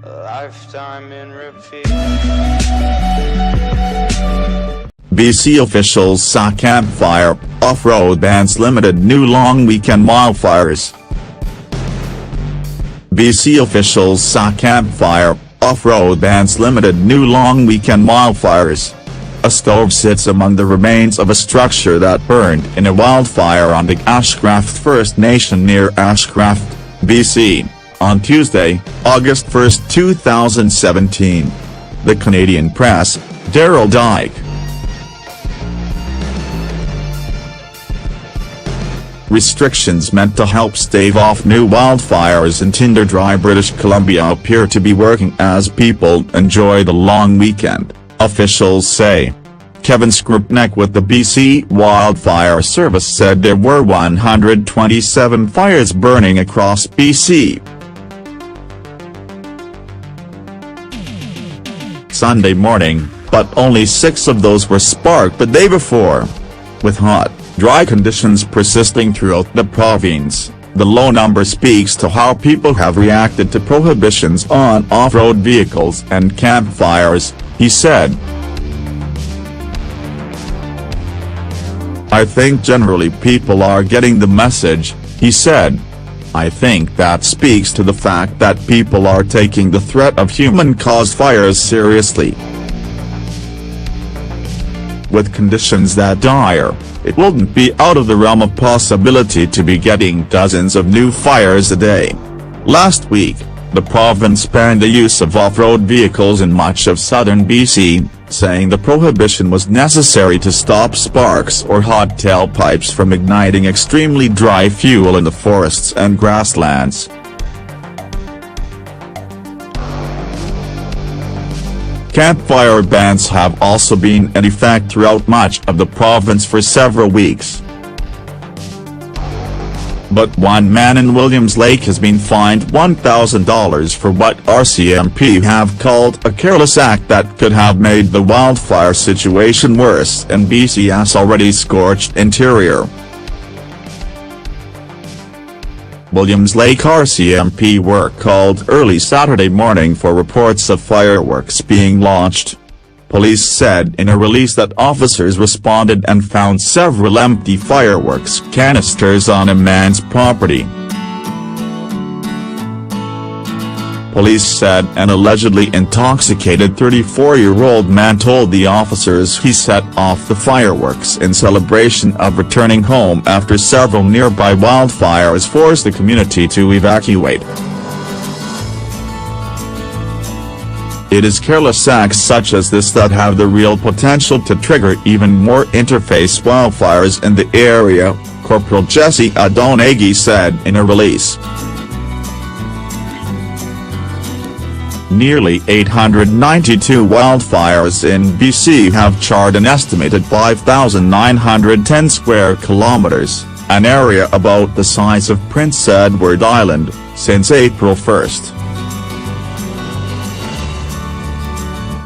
lifetime in repeat. BC officials saw campfire, off-road bans limited new long weekend wildfires. BC officials saw campfire, off-road bans limited new long weekend wildfires. A stove sits among the remains of a structure that burned in a wildfire on the Ashcraft First Nation near Ashcraft, BC, on Tuesday, August 1, 2017. The Canadian Press, Daryl Dyke. Restrictions meant to help stave off new wildfires in tinder-dry British Columbia appear to be working as people enjoy the long weekend, officials say. Kevin Skrepnek with the BC Wildfire Service said there were 127 fires burning across BC. Sunday morning, but only 6 of those were sparked the day before. With hot, dry conditions persisting throughout the province, the low number speaks to how people have reacted to prohibitions on off-road vehicles and campfires, he said. I think generally people are getting the message, he said. I think that speaks to the fact that people are taking the threat of human-caused fires seriously. With conditions that dire, it wouldn't be out of the realm of possibility to be getting dozens of new fires a day. Last week, the province banned the use of off-road vehicles in much of southern BC, saying the prohibition was necessary to stop sparks or hot tailpipes from igniting extremely dry fuel in the forests and grasslands. Campfire bans have also been in effect throughout much of the province for several weeks. But one man in Williams Lake has been fined $1,000 for what RCMP have called a careless act that could have made the wildfire situation worse in BC's already scorched interior. Williams Lake RCMP were called early Saturday morning for reports of fireworks being launched. Police said in a release that officers responded and found several empty fireworks canisters on a man's property. Police said an allegedly intoxicated 34-year-old man told the officers he set off the fireworks in celebration of returning home after several nearby wildfires forced the community to evacuate. It is careless acts such as this that have the real potential to trigger even more interface wildfires in the area, Corporal Jesse Adonegi said in a release. Nearly 892 wildfires in BC have charred an estimated 5,910 square kilometers, an area about the size of Prince Edward Island, since April 1.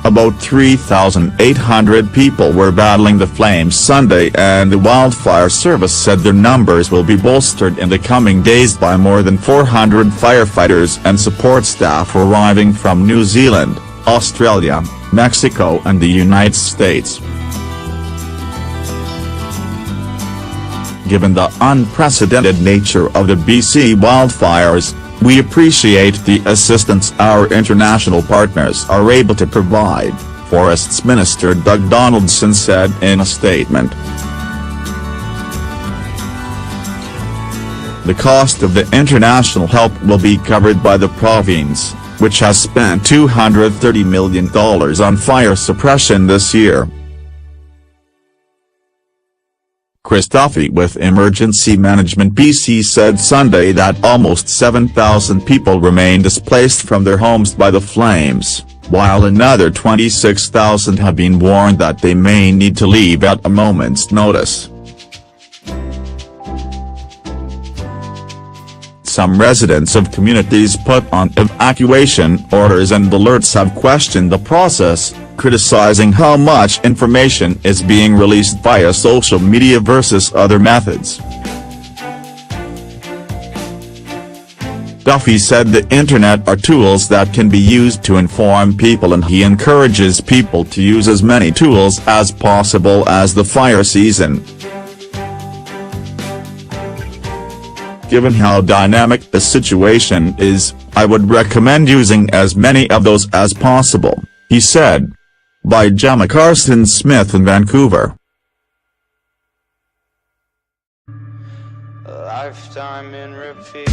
About 3,800 people were battling the flames Sunday, and the Wildfire Service said their numbers will be bolstered in the coming days by more than 400 firefighters and support staff arriving from New Zealand, Australia, Mexico and the United States. Given the unprecedented nature of the BC wildfires, we appreciate the assistance our international partners are able to provide, Forests Minister Doug Donaldson said in a statement. The cost of the international help will be covered by the province, which has spent $230 million on fire suppression this year. Christophe with Emergency Management BC said Sunday that almost 7,000 people remain displaced from their homes by the flames, while another 26,000 have been warned that they may need to leave at a moment's notice. Some residents of communities put on evacuation orders and alerts have questioned the process, criticizing how much information is being released via social media versus other methods. Duffy said the internet are tools that can be used to inform people, and he encourages people to use as many tools as possible as the fire season. Given how dynamic the situation is, I would recommend using as many of those as possible, he said. By Gemma Carson Smith in Vancouver. A lifetime in repeat.